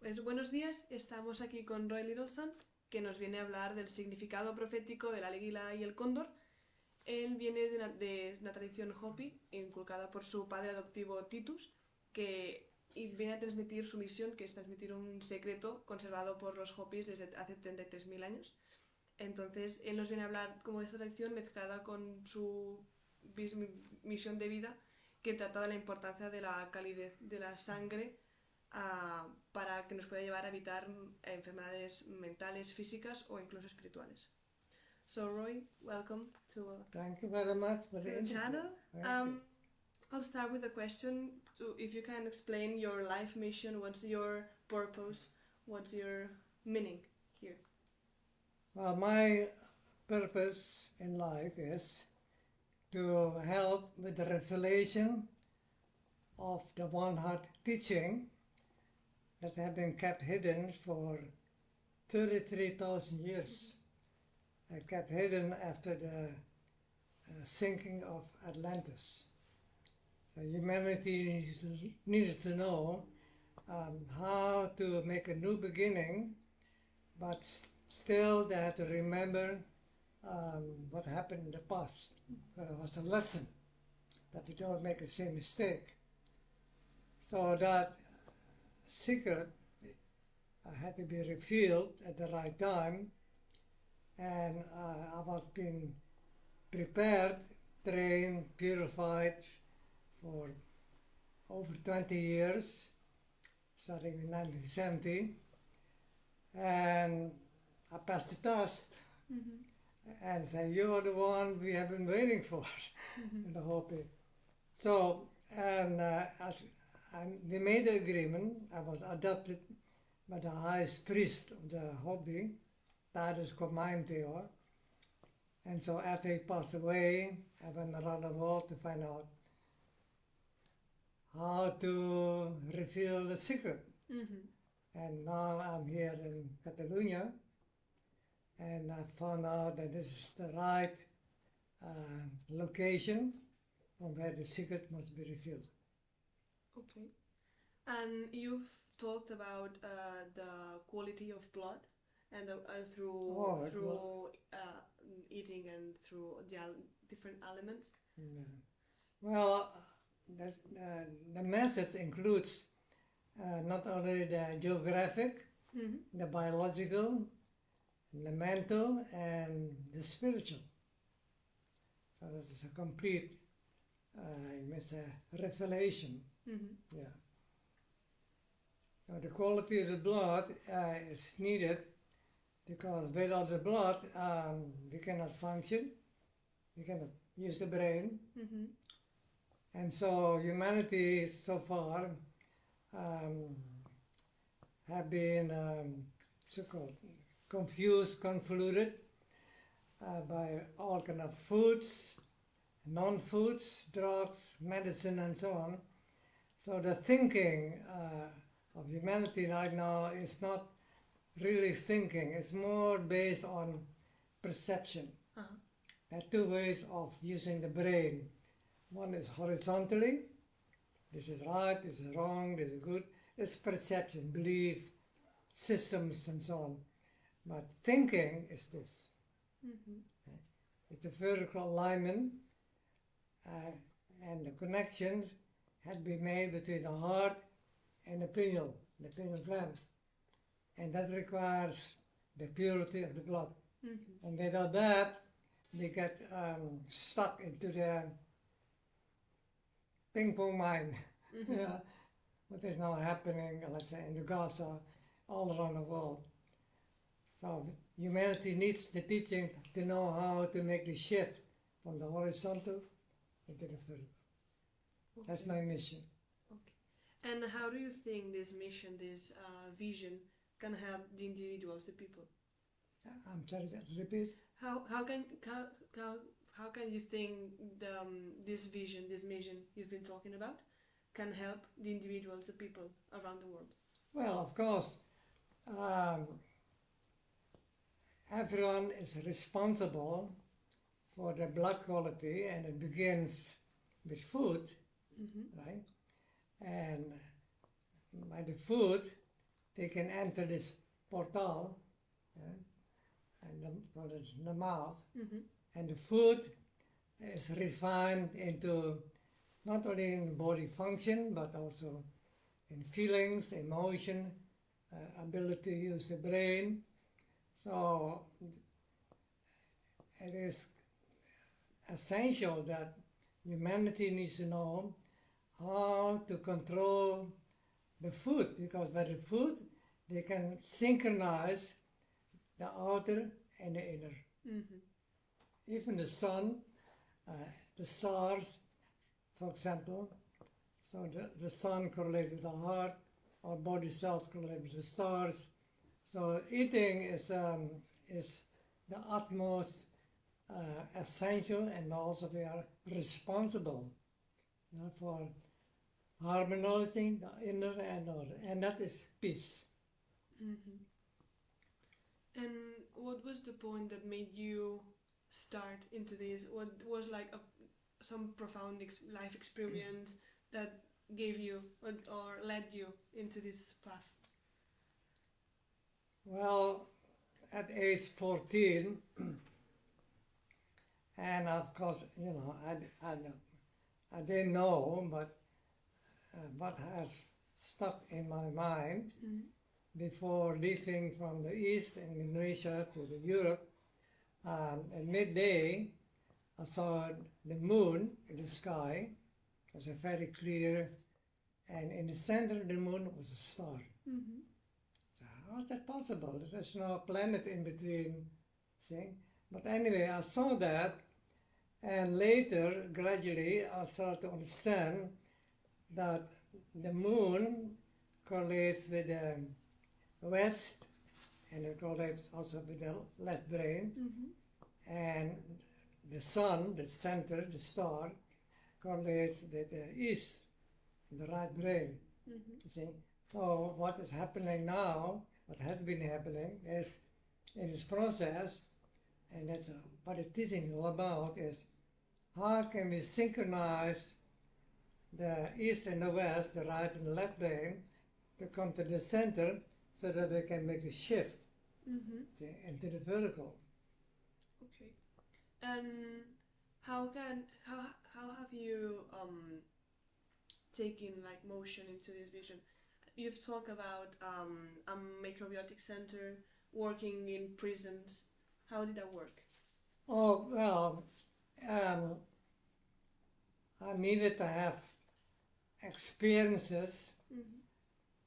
Pues buenos días, estamos aquí con Roy Littlesun, que nos viene a hablar del significado profético del águila y el cóndor. Él viene de una tradición Hopi, inculcada por su padre adoptivo Titus, y viene a transmitir su misión, que es transmitir un secreto conservado por los Hopis desde hace 33.000 años. Entonces, él nos viene a hablar como de esta tradición mezclada con su misión de vida, que trata de la importancia de la calidez de la sangre para que nos pueda llevar a evitar enfermedades mentales, físicas o incluso espirituales. So Roy, welcome Thank you very much for to the the interview. channel. Thank you. I'll start with a question. If you can explain your life mission, what's your purpose, what's your meaning here? Well, my purpose in life is to help with the revelation of the one heart teaching that have been kept hidden for 33,000 years. It kept hidden after the sinking of Atlantis. So humanity needed to know how to make a new beginning, but still they had to remember what happened in the past. It was a lesson that we don't make the same mistake. So that secret had to be revealed at the right time, and I was being prepared, trained, purified for over 20 years, starting in 1970, and I passed the test and said, "You're the one we have been waiting for," in the Hopi. So, and we made the agreement. I was adopted by the highest priest of the Hopi, tijdens mijn Theo. And so after he passed away, I went around the world to find out how to reveal the secret. And now I'm here in Catalonia, and I found out that this is the right location from where the secret must be revealed. Okay. And you've talked about the quality of blood and through eating and through the different elements. Yeah. Well, the message includes not only the geographic, the biological, the mental, and the spiritual. So this is a complete, it's a revelation. Yeah. So the quality of the blood is needed because without the blood we cannot function, we cannot use the brain. And so humanity so far have been so-called confused, convoluted by all kind of foods, non-foods, drugs, medicine, and so on. So the thinking of humanity right now is not really thinking, it's more based on perception. There are two ways of using the brain. One is horizontally, this is right, this is wrong, this is good. It's perception, belief, systems, and so on. But thinking is this. It's a vertical alignment, and the connections had to be made between the heart and the pineal gland. And that requires the purity of the blood. And without that, we get stuck into the ping pong mind. Yeah, what is now happening, let's say, in the Gaza, all around the world. So humanity needs the teaching to know how to make the shift from the horizontal into the vertical. Okay. That's my mission. Okay. And how do you think this mission, this vision, can help the individuals, the people? I'm sorry, repeat. How can you think this vision, this mission you've been talking about, can help the individuals, the people around the world? Well, of course, everyone is responsible for the blood quality, and it begins with food, right? And by the food, they can enter this portal, and the mouth, and the food is refined into not only in body function but also in feelings, emotion, ability to use the brain. So it is essential that humanity needs to know how to control the food, because by the food they can synchronize the outer and the inner. Even the sun, the stars, for example, so the sun correlates with the heart, our body cells correlate with the stars. So eating is the utmost essential, and also we are responsible for harmonizing the inner and outer, and that is peace. And what was the point that made you start into this? What was like some profound life experience that gave you or led you into this path? Well, at age 14, and of course, I didn't know, but what has stuck in my mind before leaving from the east in Indonesia to the Europe, at midday, I saw the moon in the sky. It was very clear, and in the center of the moon was a star. So how is that possible? There's no planet in between. See? But anyway, I saw that, and later, gradually, I started to understand that the moon correlates with the west, and it correlates also with the left brain, and the sun, the center, the star, correlates with the east, the right brain. See? So what is happening now, what has been happening, is in this process, and that's what the teaching is all about, is how can we synchronize the east and the west, the right and the left brain, to come to the center so that we can make a shift into the vertical. Okay. And how have you taken like motion into this vision? You've talked about a macrobiotic center, working in prisons. How did that work? Oh, well, I needed to have experiences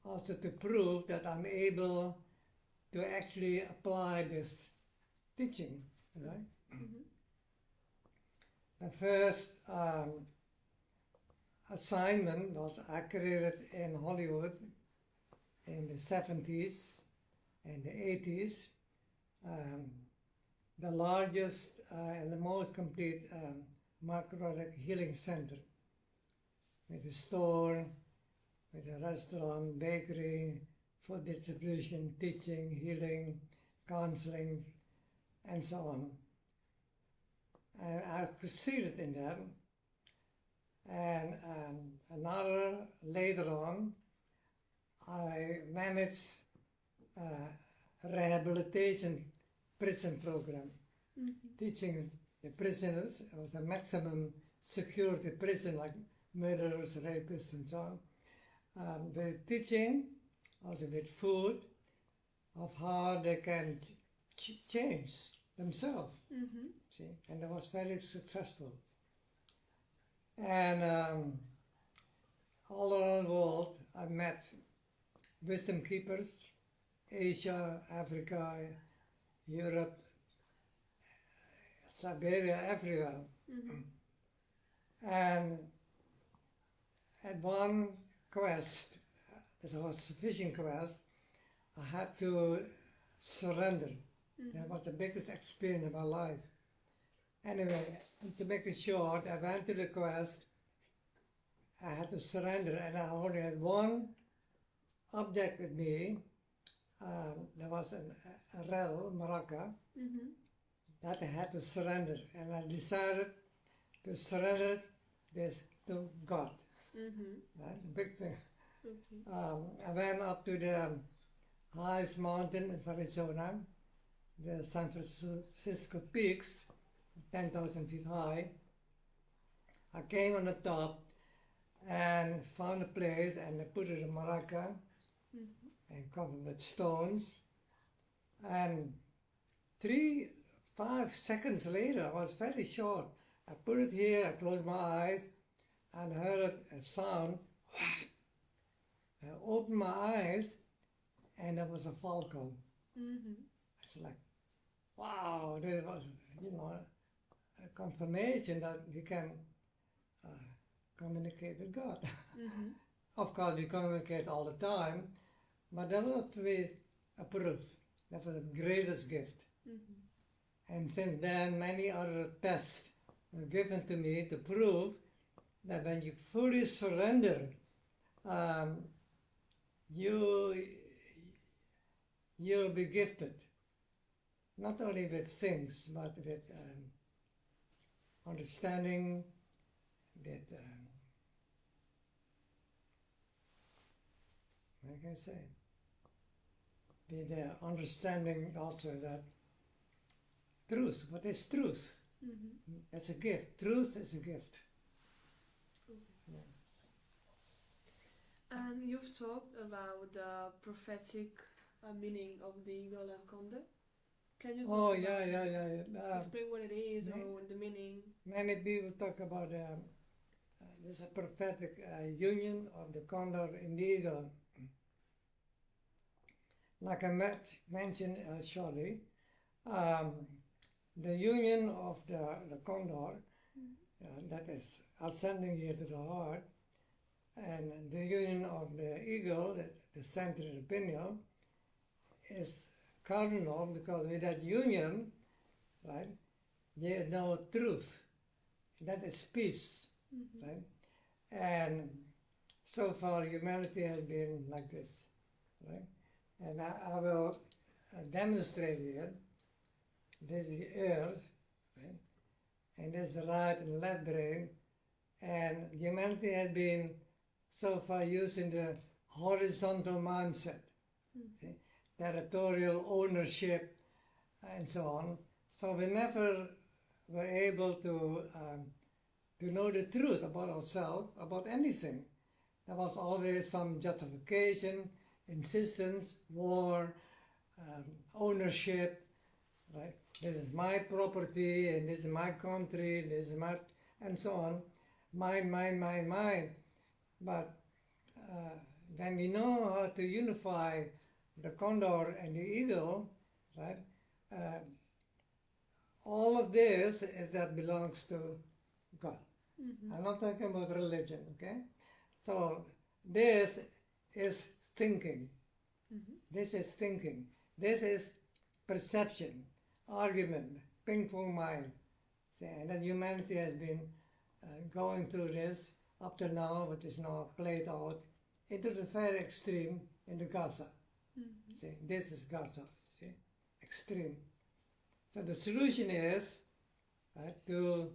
also to prove that I'm able to actually apply this teaching, right? The first assignment was I created in Hollywood in the 70s and the 80s, the largest and the most complete macrobiotic healing center, with a store, with a restaurant, bakery, food distribution, teaching, healing, counseling, and so on. And I succeeded in that. And another, later on, I managed a rehabilitation prison program, teaching the prisoners. It was a maximum security prison, like murderers, rapists, and so on. They're teaching, also with food, of how they can change themselves. See, and it was very successful. And all around the world, I met wisdom keepers, Asia, Africa, Europe, Siberia, everywhere. And at one quest, this was a fishing quest, I had to surrender. That was the biggest experience of my life. Anyway, to make it short, I went to the quest, I had to surrender, and I only had one object with me. There was a rattle, maraca, that I had to surrender, and I decided to surrender this to God. Right? Big thing. I went up to the highest mountain is Arizona, the San Francisco peaks, 10,000 feet high. I came on the top and found a place and I put it in maraca and covered with stones. And 5 seconds later, I was very short. I put it here, I closed my eyes and heard a sound. I opened my eyes and there was a falcon. It's like, wow, there was, a confirmation that you can communicate with God. Of course, we communicate all the time, but that was to be a proof. That was the greatest gift. And since then, many other tests were given to me to prove that when you fully surrender, you'll be gifted, not only with things, but with understanding, with, what can I say? With understanding also that truth. What is truth? It's a gift. Truth is a gift. Yeah. And you've talked about the prophetic meaning of the eagle and condor. Can you talk about explain what it is or the meaning? Many people talk about there's a prophetic union of the condor and the eagle. Like I mentioned shortly, the union of the condor, that is ascending here to the heart, and the union of the eagle, the center of the pineal, is cardinal, because with that union, right, you know truth. That is peace, right? And so far humanity has been like this, right? And I will demonstrate here. This is the earth, right? And this is the right and left brain. And humanity has been so far using the horizontal mindset, okay? Territorial ownership, and so on. So we never were able to know the truth about ourselves, about anything. There was always some justification, insistence, war, ownership, right? This is my property, and this is my country, this is my, and so on. Mine, mine, mine, mine. But when we know how to unify the condor and the eagle, right? All of this is that belongs to God. I'm not talking about religion, okay? So this is thinking. This is thinking. This is perception, argument, ping pong mind. See, and that humanity has been going through this up to now, but is now played out into the very extreme in the Gaza. See, this is Gaza, see, extreme. So the solution is to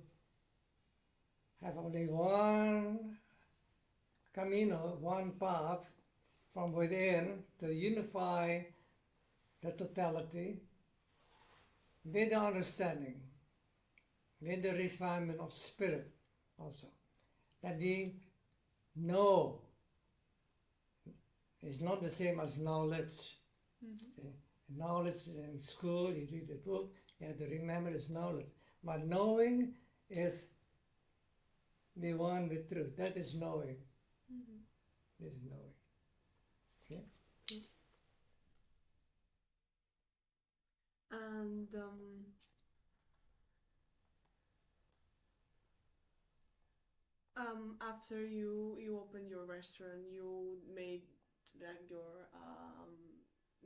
have only one camino, one path from within to unify the totality with the understanding, with the refinement of spirit also. That we know is not the same as knowledge. See? Knowledge is in school, you read a book, you have to remember it's knowledge. But knowing is the one with truth. That is knowing. This is knowing. Okay? And after you opened your restaurant, you made like your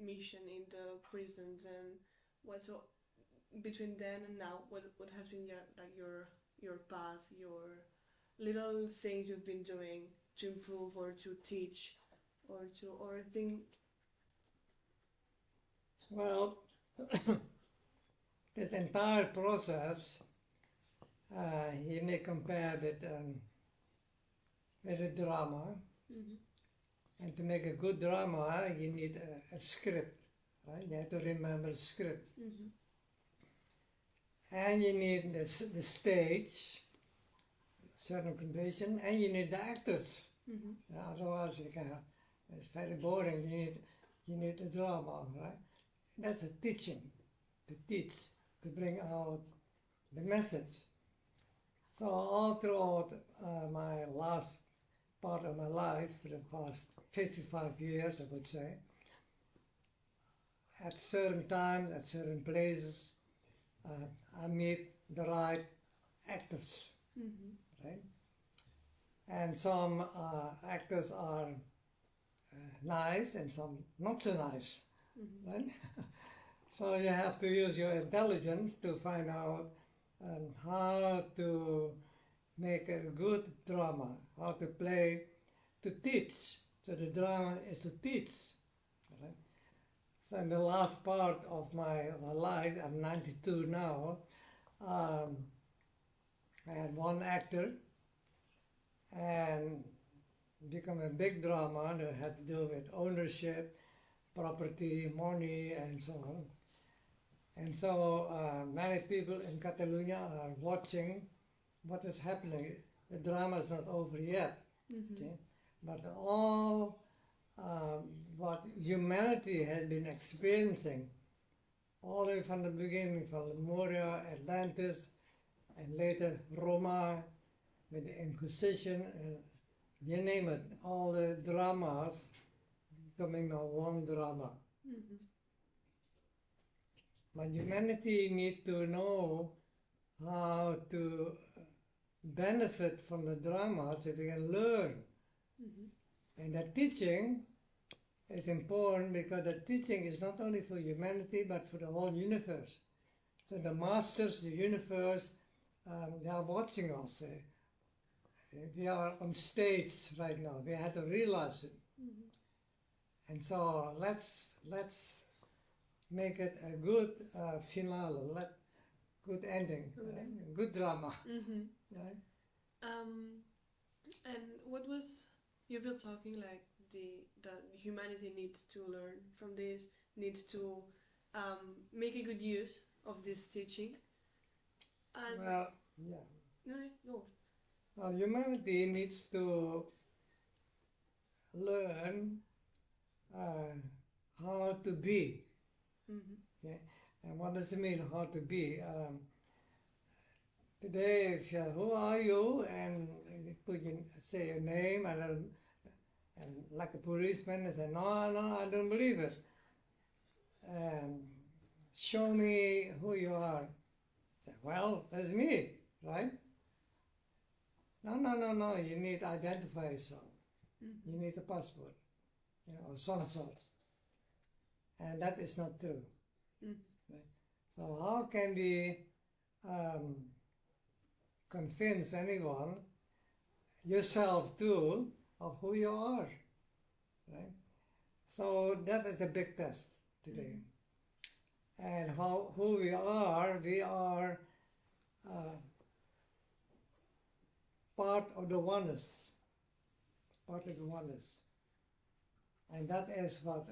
mission in the prisons, and what, so between then and now, what has been your path, your little things you've been doing to improve or to teach or think? Well, this entire process, you may compare with a drama, And to make a good drama, you need a script, right? You have to remember the script. And you need the stage, certain condition, and you need the actors. Otherwise, it's very boring. You need the drama, right? That's a teaching, to teach, to bring out the message. So all throughout my last part of my life, for the past 55 years, I would say, at certain times, at certain places, I meet the right actors, right? And some actors are nice and some not so nice, right? So you have to use your intelligence to find out how to make a good drama, how to play, to teach. So the drama is to teach, right? So in the last part of my life, I'm 92 now, I had one actor and become a big drama that had to do with ownership, property, money, and so on. And so many people in Catalonia are watching what is happening. The drama is not over yet, okay? But all what humanity has been experiencing, all the way from the beginning, from Lemuria, Atlantis, and later Roma, with the Inquisition, you name it, all the dramas becoming now one drama. But humanity needs to know how to benefit from the drama so they can learn. And that teaching is important because the teaching is not only for humanity but for the whole universe. So the masters, the universe, they are watching us. We are on stage right now. We have to realize it. And so let's make it a good finale, good ending, right? Good drama. Right? And what was, you've been talking like that humanity needs to learn from this, needs to make a good use of this teaching. And Well, yeah. No. Well, humanity needs to learn how to be. Okay? And what does it mean, how to be? Today, if who are you? And you say your name, and like a policeman, they say, no, I don't believe it. Show me who you are. Say, well, that's me, right? No, you need to identify yourself. You need a passport, or some sort. And that is not true. Right? So how can we convince anyone, yourself too, of who you are? Right? So that is a big test today. And who we are part of the oneness. Part of the oneness. And that is what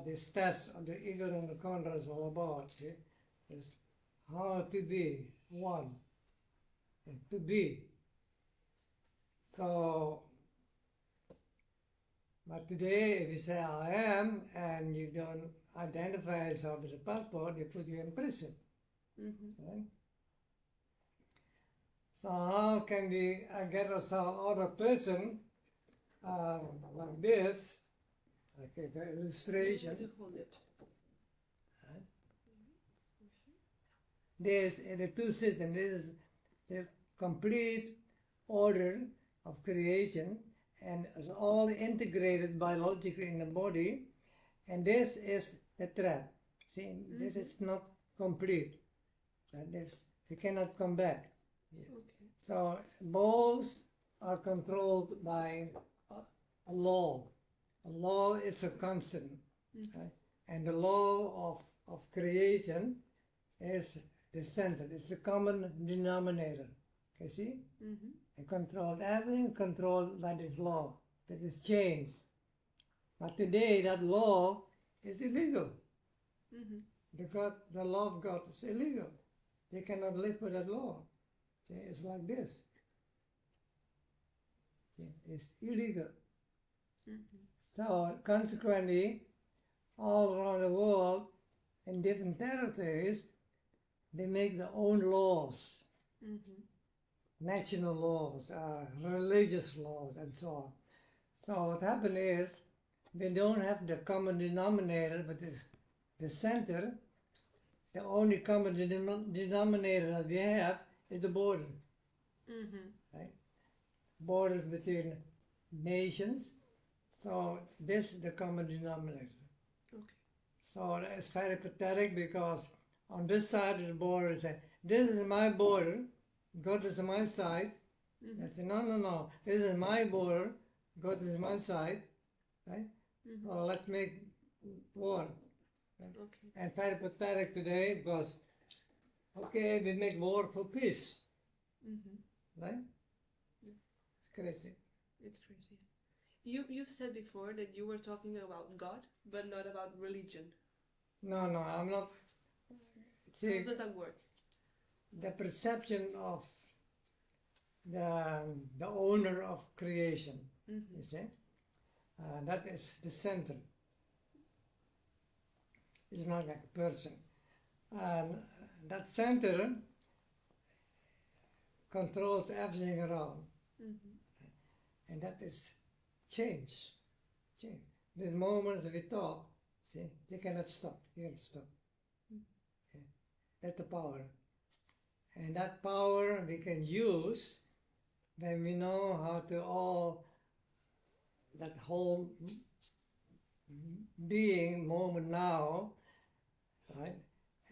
this test of the eagle and the condor is all about. See? Is how to be one. And to be. So, but today if you say I am and you don't identify yourself with a passport, they put you in prison. Right? So how can we get ourselves out of prison like this? Okay, the illustration. This is the two systems. This is the complete order of creation, and it's all integrated biologically in the body. And this is the trap. See, this is not complete. You cannot come back. Okay. So both are controlled by a law. A law is a constant, right? And the law of creation is the center. It's the common denominator. Okay, see? And controlled everything controlled by this law. that is changed. But today that law is illegal. The law of God is illegal. They cannot live by that law. See, it's like this. See, it's illegal. So consequently, all around the world, in different territories, they make their own laws. National laws, religious laws, and so on. So what happened is, they don't have the common denominator, but it's the center. The only common denominator that we have is the border. Right? Borders between nations. So this is the common denominator. Okay. So it's very pathetic because on this side of the border, they say, this is my border, God is on my side. I say, no, this is my border, God is my side. Right? Well, let's make war. Right? Okay. And very pathetic today because, okay, we make war for peace. Right? It's crazy. It's crazy. You've said before that you were talking about God, but not about religion. No, I'm not. See, how does that work? The perception of the owner of creation, you see, that is the center. It's not like a person. And that center controls everything around. And that is change. These moments we talk, see, they cannot stop. You cannot stop. Yeah. That's the power. And that power we can use when we know how to that whole being, moment now, right,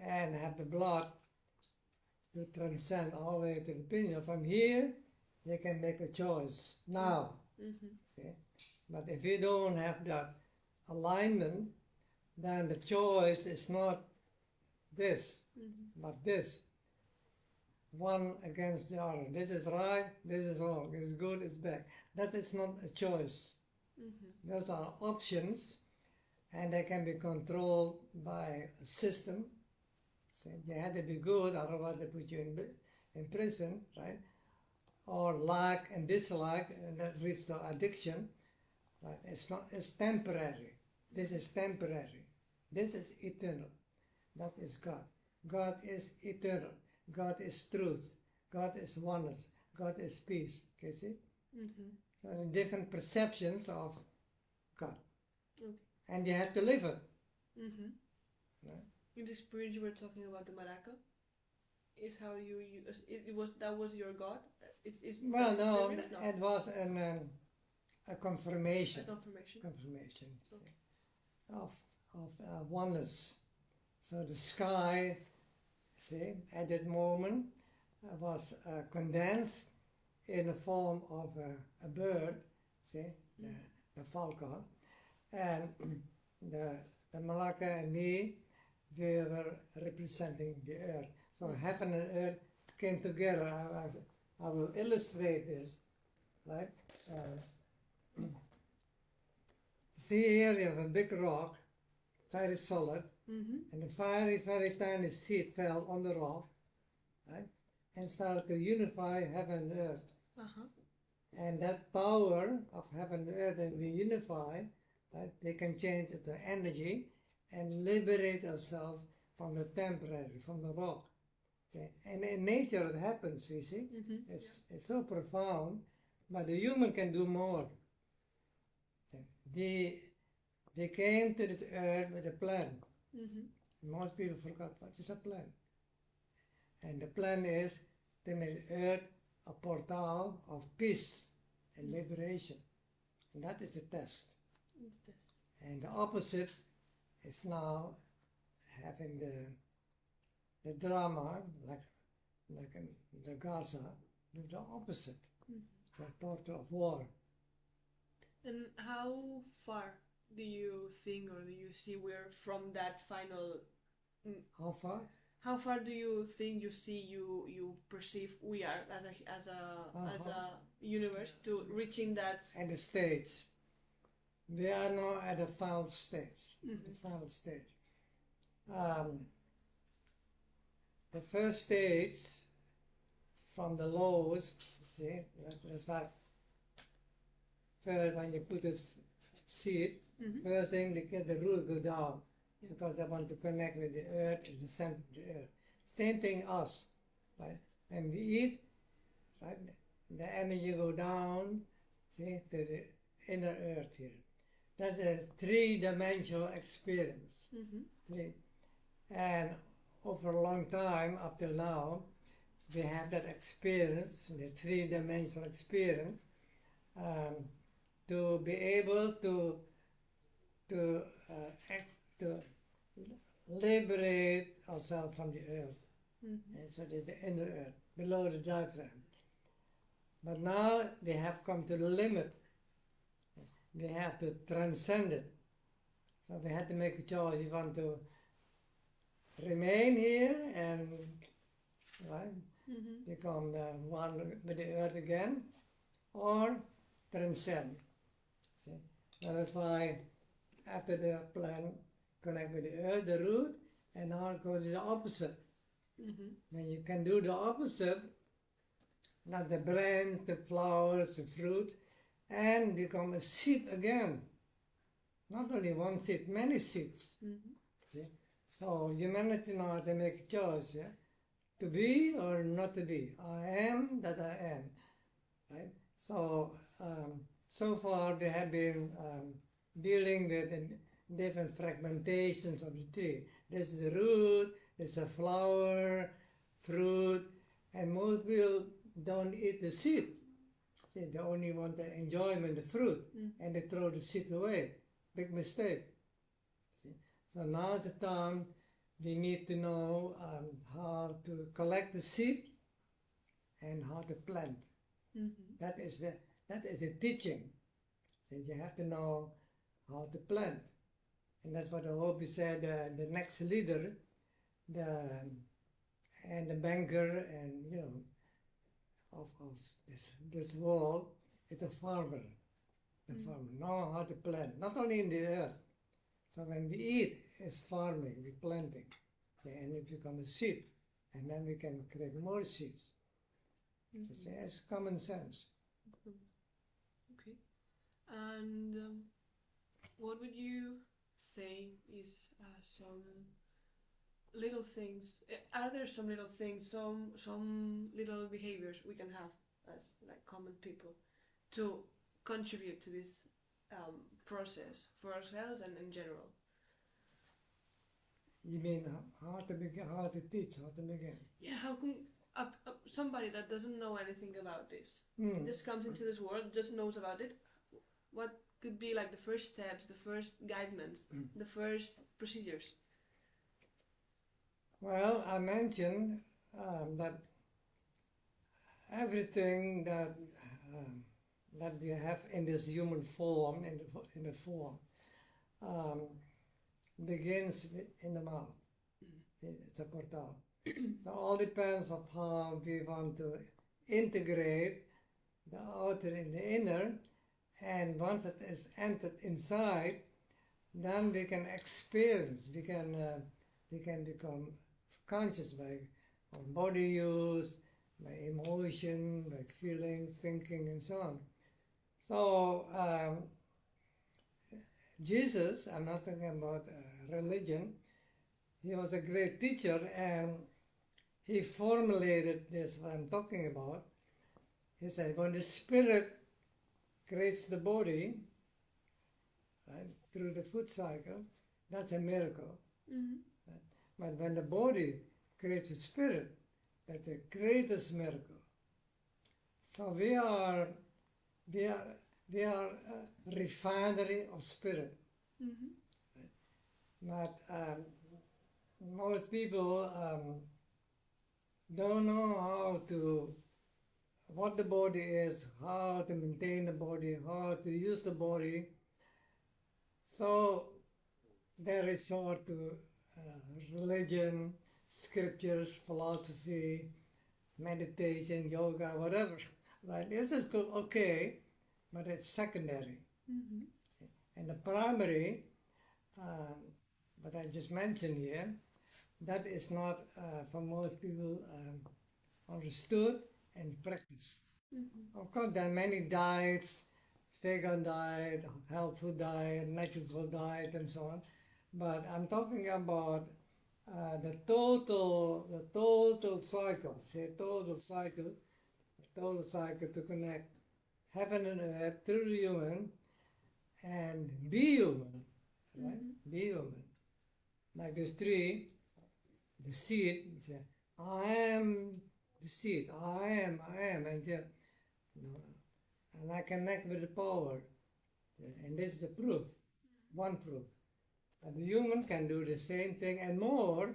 and have the blood to transcend all the way to the pinnacle. From here, they can make a choice now. See? But if you don't have that alignment, then the choice is not this, but this. One against the other. This is right, this is wrong, it's good, it's bad. That is not a choice. Those are options, and they can be controlled by a system. So you had to be good, otherwise they put you in prison, right? Or like and dislike, and that leads to addiction. Right? It's temporary. This is temporary. This is eternal. That is God. God is eternal. God is truth. God is oneness. God is peace. Can you see? So different perceptions of God. Okay. And you have to live it. Right? In the experience you were talking about the maraca, is how that was your God? Well, no, it was a confirmation. A confirmation. Confirmation. Okay. Of oneness. So the sky, see, at that moment was condensed in the form of a bird, see, the falcon, and the Malacca and me, we were representing the earth. So heaven and earth came together. I will illustrate this, right? See here you have a big rock, very solid, and a very, very tiny seed fell on the rock, right? And started to unify heaven and earth. And that power of heaven and earth, and we unify, right? They can change it to energy and liberate ourselves from the temporary, from the rock. Okay? And in nature it happens, you see. It's so profound, but the human can do more. They came to this earth with a plan. Most people forgot what is a plan. And the plan is to make the earth a portal of peace and liberation. And that is the test. And the opposite is now having the drama, like in the Gaza, do the opposite. The portal of war. And how far do you think or do you see we're from that final... How far? How far do you think you perceive we are as a universe to reaching that? At the stage. We are now at the final stage. The final stage. The first stage, from the lowest, see, that's like first when you put a seed, first thing they get the root go down, because they want to connect with the earth in the center of the earth. Same thing us, right? When we eat, right, the energy go down, see, to the inner earth here. That's a three-dimensional experience. And over a long time, up till now, we have that experience, the three-dimensional experience, to be able to liberate ourselves from the earth. And so there's the inner earth, below the diaphragm. But now they have come to the limit. They have to transcend it. So they had to make a choice. You want to remain here and become the one with the earth again, or transcend. See? So that's why after the plant connect with the earth, the root, and now go to the opposite. Then you can do the opposite, not the branch, the flowers, the fruit, and become a seed again. Not only one seed, many seeds. See? So humanity now has to make a choice, yeah? To be or not to be. I am that I am. Right? So, so far we have been dealing with different fragmentations of the tree. There's the root, there's a flower, fruit, and most people don't eat the seed. See, they only want the enjoyment, the fruit, and they throw the seed away. Big mistake. See? So now's the time we need to know how to collect the seed and how to plant. That is a teaching. So you have to know how to plant. And that's what I hope you said, the next leader, and the banker, and of this world is a farmer. The farmer know how to plant, not only in the earth. So when we eat, it's farming, we're planting. Okay, and it becomes a seed, and then we can create more seeds. It's common sense. Okay. And what would you say is some little things? Are there some little things, some little behaviors we can have as like common people to contribute to this process for ourselves and in general? You mean how to begin, how to teach, how to begin? Yeah, how can somebody that doesn't know anything about this just comes into this world, just knows about it? What could be like the first steps, the first guidance, the first procedures? Well, I mentioned that everything that we have in this human form, in the form, begins in the mouth. It's a portal. So all depends on how we want to integrate the outer in the inner, and once it is entered inside, then we can experience, we can become conscious by body use, by emotion, by feelings, thinking, and so on. So Jesus, I'm not talking about religion, he was a great teacher, and he formulated this, what I'm talking about. He said, when the spirit creates the body, right, through the food cycle, that's a miracle. Right? But when the body creates a spirit, that's the greatest miracle. So we are a refinery of spirit. Right? But most people don't know what the body is, how to maintain the body, how to use the body. So they resort to religion, scriptures, philosophy, meditation, yoga, whatever. Right? This is okay, but it's secondary. Mm-hmm. And the primary, what I just mentioned here, that is not for most people understood and practiced. Mm-hmm. Of course, there are many diets, vegan diet, health food diet, natural diet, and so on. But I'm talking about the total cycle. Say total cycle to connect heaven and earth through the human and be human, right? Mm-hmm. Be human. Like this tree, the seed. You say, I am the seed. I am, and you know, and I connect with the power. And this is the proof, one proof. That the human can do the same thing and more,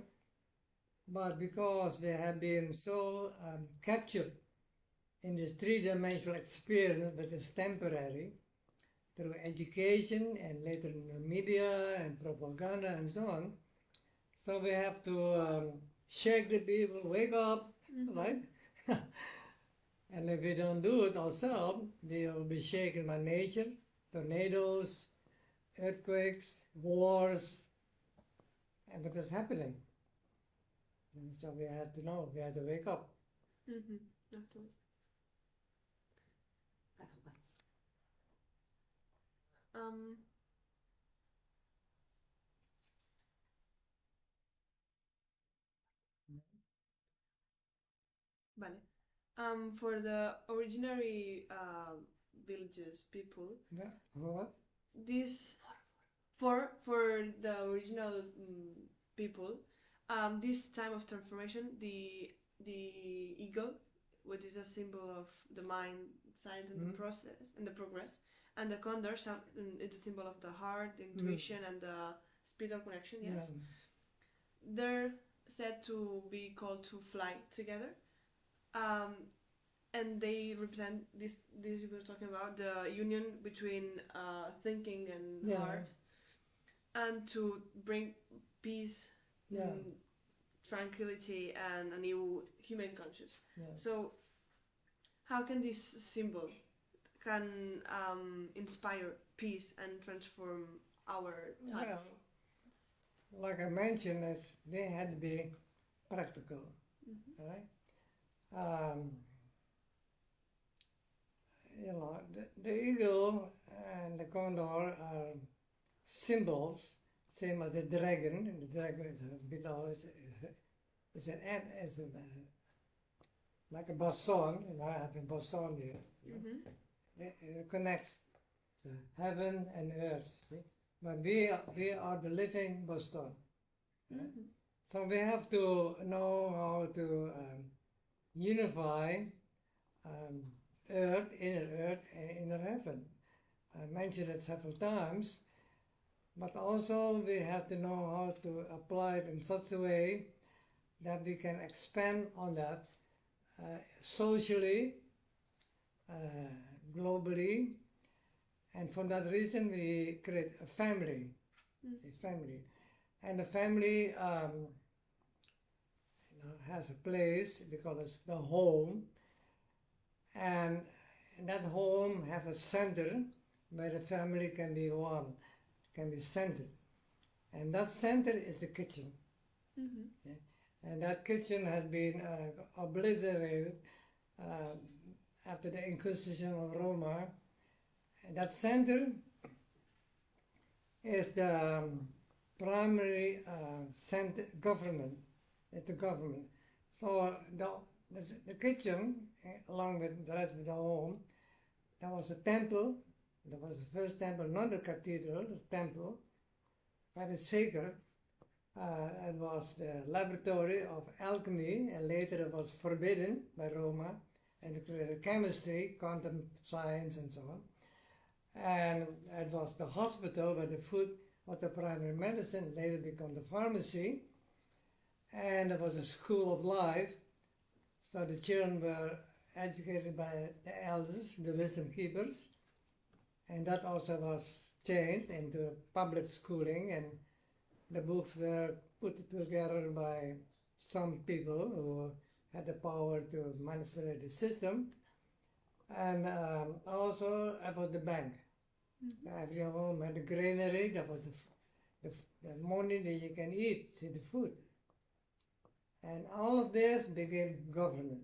but because we have been so captured in this three-dimensional experience that is temporary, through education and later in the media and propaganda and so on, so we have to shake the people, wake up, Mm-hmm. right? And if we don't do it ourselves, we will be shaken by nature, tornadoes, earthquakes, wars, and what is happening. And so we have to know, we have to wake up. Mm-hmm. Absolutely. Um, vale. For the originary villages people, Yeah. What? this for the original people, this time of transformation, the eagle, which is a symbol of the mind, science, and the process and the progress, and the condor, it's a symbol of the heart, the intuition, and the spiritual connection. Yes, Yeah. they're said to be called to fly together. Um, and they represent this we were talking about, the union between thinking and Yeah. heart, and to bring peace, Yeah. tranquility, and a new human conscious. Yeah. So how can this symbol can inspire peace and transform our times? Well, like I mentioned, they had to be practical, Mm-hmm. right? The eagle and the condor are symbols, same as the dragon. And the dragon is below, it's an ant, it's like a basson. I have a basson here. Mm-hmm. It connects the heaven and earth. See? But we are the living baston. Right? Mm-hmm. So we have to know how to unify inner earth, and inner heaven. I mentioned it several times, but also we have to know how to apply it in such a way that we can expand on that socially, globally, and for that reason we create a family. Mm-hmm. A family, and the family has a place because the home, and that home have a center where the family can be one, can be centered, and that center is the kitchen. Mm-hmm. Okay? And that kitchen has been obliterated after the Inquisition of Roma. And that center is the primary center government. It's the government. So the kitchen, along with the rest of the home, there was a temple. That was the first temple, not the cathedral, the temple, that is sacred. It was the laboratory of alchemy, and later it was forbidden by Roma, and chemistry, quantum science, and so on. And it was the hospital where the food was the primary medicine, later became the pharmacy. And it was a school of life, so the children were educated by the elders, the wisdom keepers, and that also was changed into public schooling, and the books were put together by some people who had the power to manipulate the system, and also about the bank. Every home had a granary. That was the money that you can eat, see the food. And all of this became government.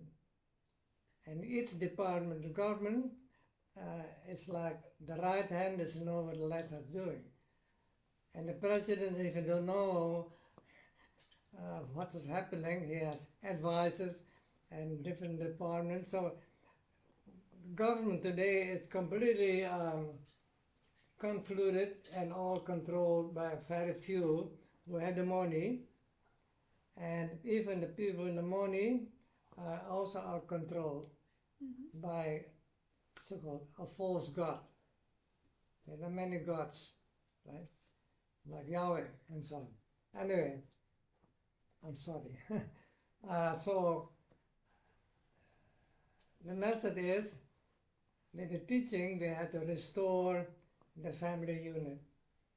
And each department of government is like the right hand doesn't know what the left is doing. And the president, if you don't know what is happening, he has advisors and different departments. So government today is completely convoluted and all controlled by very few who had the money, and even the people in the money also are controlled by so-called a false god. There are many gods, right? Like Yahweh and so on. Anyway, I'm sorry. So the message is, with the teaching, we have to restore the family unit,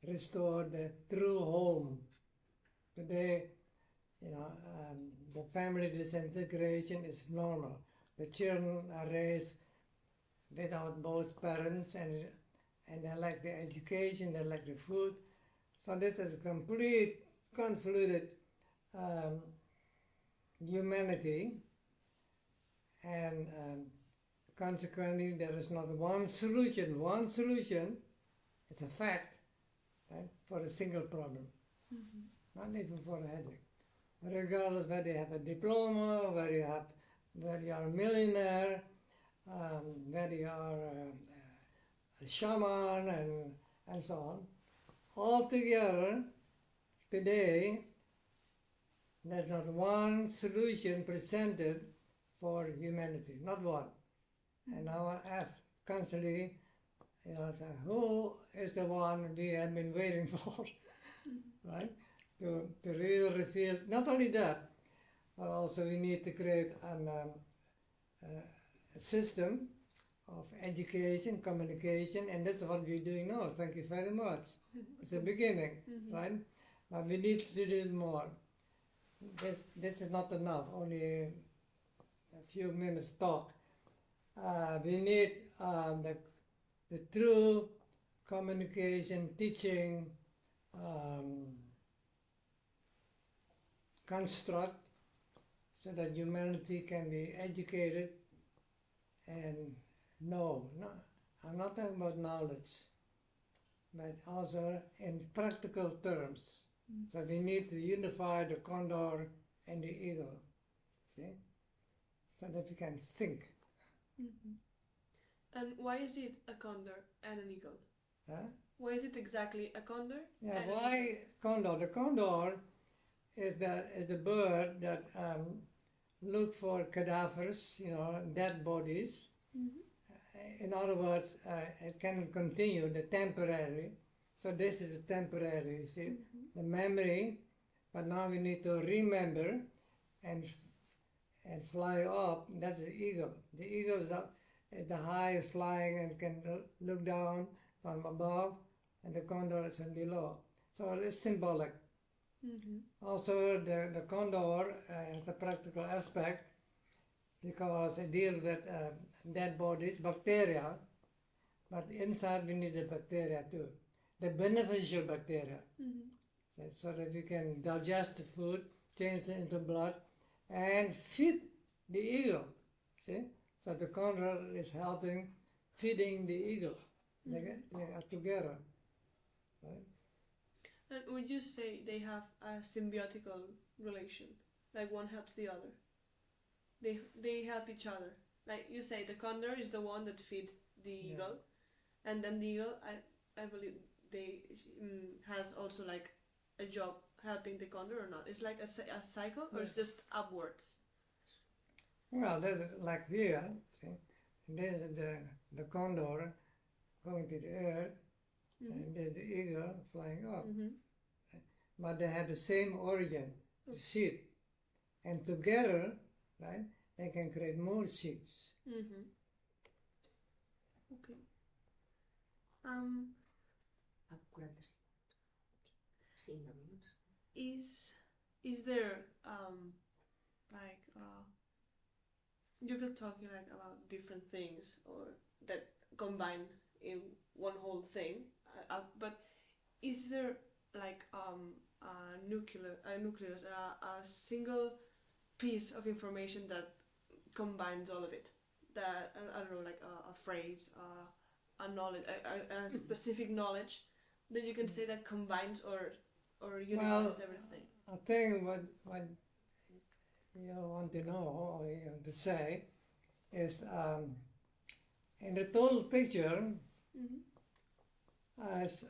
restore the true home. Today, the family disintegration is normal. The children are raised without both parents, and they lack the education, they lack the food. So this is complete convoluted humanity, and consequently there is not one solution. One solution, it's a fact, right, for a single problem, not even for a headache. Regardless whether you have a diploma, whether you are a millionaire, whether you are a shaman, and so on. Altogether, today, there's not one solution presented for humanity, not one. And now I ask constantly, who is the one we have been waiting for, right? To really reveal, not only that, but also we need to create a system of education, communication, and that's what we're doing now. Thank you very much. It's a beginning, right? But we need to do more. This is not enough, only a few minutes talk. We need the true communication, teaching, construct, so that humanity can be educated and know. No, I'm not talking about knowledge, but also in practical terms. So we need to unify the condor and the eagle, see, so that we can think. And why is it a condor and an eagle? Huh? Why is it exactly a condor? Yeah, and why an eagle? condor? The condor is the bird that look for cadavers, dead bodies. In other words, it cannot continue the temporary. So this is a temporary, you see, the memory. But now we need to remember and fly up. That's the eagle. The eagle is the highest flying and can look down from above, and the condor is below. So it's symbolic. Also, the condor has a practical aspect because it deals with dead bodies, bacteria, but inside we need the bacteria too, the beneficial bacteria, so that we can digest the food, change it into blood, and feed the eagle. See, so the condor is helping feeding the eagle. They are together, right? And would you say they have a symbiotical relation? Like one helps the other? They help each other. Like you say, the condor is the one that feeds the eagle, and then the eagle, I believe, they has also like a job helping the condor, or not? It's like a cycle, or it's just upwards? Well, this is like here, see, this is the condor going to the earth, and there's the eagle flying up. But they have the same origin, the seed, and together, right, they can create more seeds. Okay. Is is there you could talk like about different things or that combine in one whole thing, but is there like a nucleus, a single piece of information that combines all of it? That I don't know, like a phrase, a knowledge, a specific knowledge that you can say that combines or unifies everything. I think what you want to know or you want to say is in the total picture, as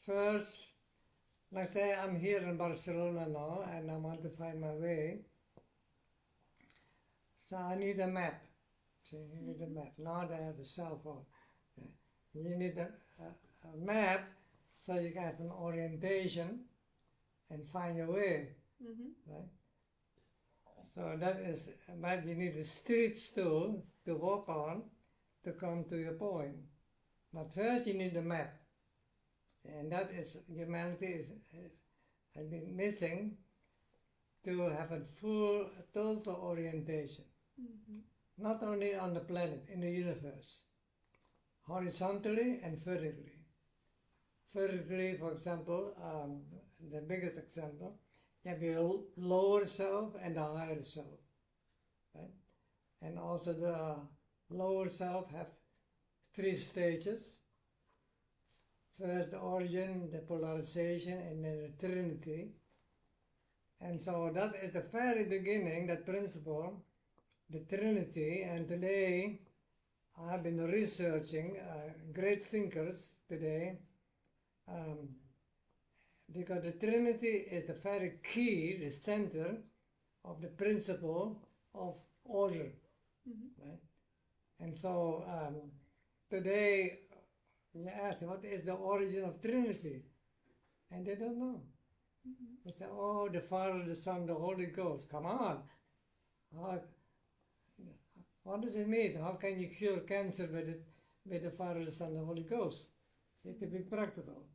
first, like say I'm here in Barcelona now and I want to find my way, so I need a map. See, you need a map. Now I have a cell phone. You need a map so you can have an orientation and find your way, right? So that is, but you need a streets too to walk on to come to your point. But first you need a map, and that is humanity has been missing to have a full, total orientation, not only on the planet, in the universe, horizontally and vertically. Vertically, for example, the biggest example, you have your lower self and the higher self, right? And also the lower self have 3 stages. First the origin, the polarization, and then the trinity. And so that is the very beginning, that principle, the trinity. And today I've been researching great thinkers today, because the Trinity is the very key, the center of the principle of order, right? And so today you ask, what is the origin of Trinity? And they don't know. They say, oh, the Father, the Son, the Holy Ghost. Come on. What does it mean? How can you cure cancer with the Father, the Son, the Holy Ghost? See, to be practical,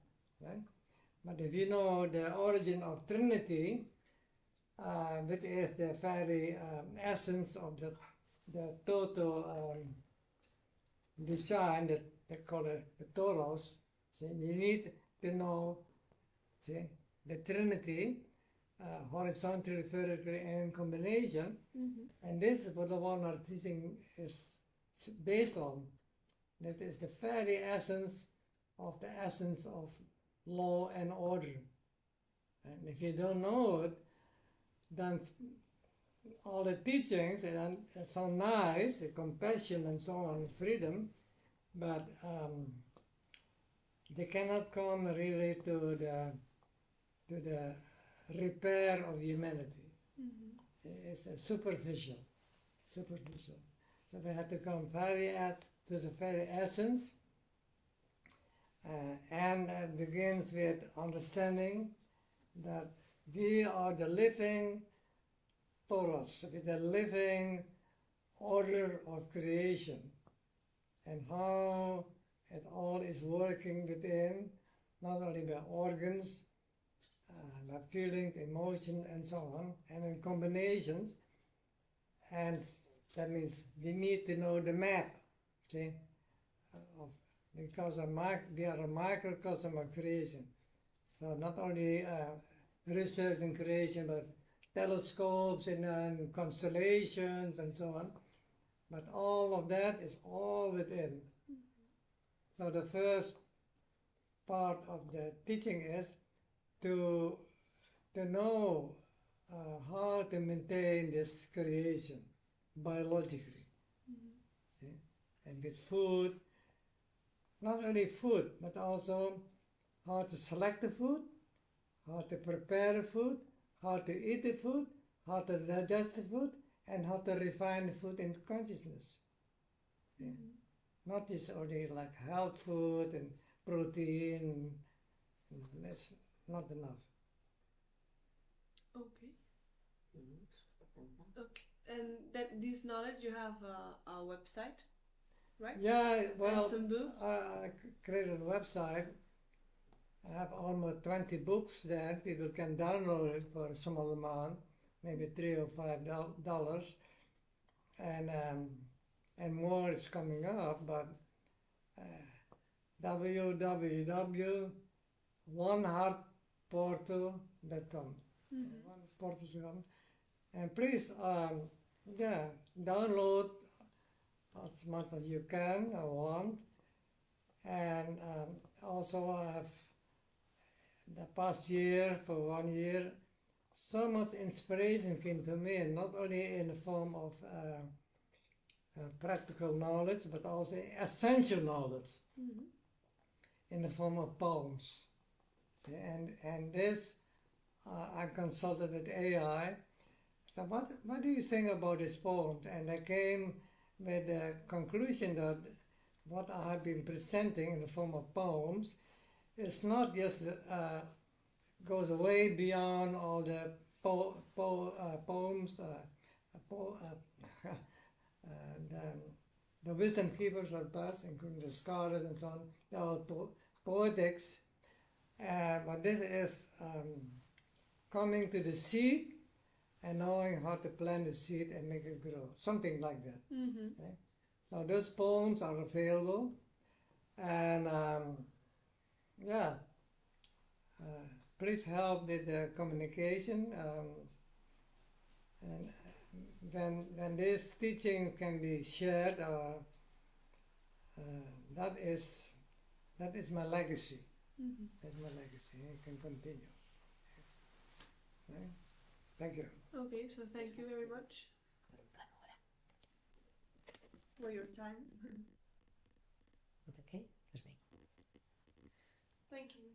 right? But if you know the origin of Trinity, which is the very essence of the total design that they call it the Toros, so you need to know, see, the Trinity, horizontally, vertically, and in combination. And this is what the one teaching is based on. That is the very essence of law and order. And if you don't know it, then all the teachings and sound nice, compassion and so on, freedom, but they cannot come really to the repair of humanity. It's superficial. So we have to come to the very essence. And it begins with understanding that we are the living Toros, with the living order of creation, and how it all is working within, not only by organs, by feelings, emotion, and so on, and in combinations. And that means we need to know the map, see, because we are a microcosm of creation. So not only research in creation, but telescopes and constellations and so on. But all of that is all within. So the first part of the teaching is to know how to maintain this creation biologically. See? And with food, not only food, but also how to select the food, how to prepare the food, how to eat the food, how to digest the food, and how to refine the food into consciousness. See? Not just only like health food and protein, that's not enough. Okay. Okay. And that this knowledge, you have a website, right? Yeah, well, and some books? I created a website I have almost 20 books there. People can download it for a small amount, maybe $3 or $5, and more is coming up. But www.oneheartportal.com. Oneheartportal.com. And please, download as much as you can or want. And also I have the past year, for 1 year, so much inspiration came to me, and not only in the form of practical knowledge, but also essential knowledge in the form of poems. See, and this, I consulted with AI. So what do you think about this poem? And I came with the conclusion that what I have been presenting in the form of poems is not just goes way beyond all the poems, the wisdom keepers of the past, including the scholars and so on. They're all poetics, but this is coming to the seed and knowing how to plant the seed and make it grow, something like that. Okay? So those poems are available, and please help with the communication. And when this teaching can be shared, that is my legacy. That's my legacy. It can continue. Okay? Thank you. Okay, so thank you very much for your time. It's okay. There's me. Thank you.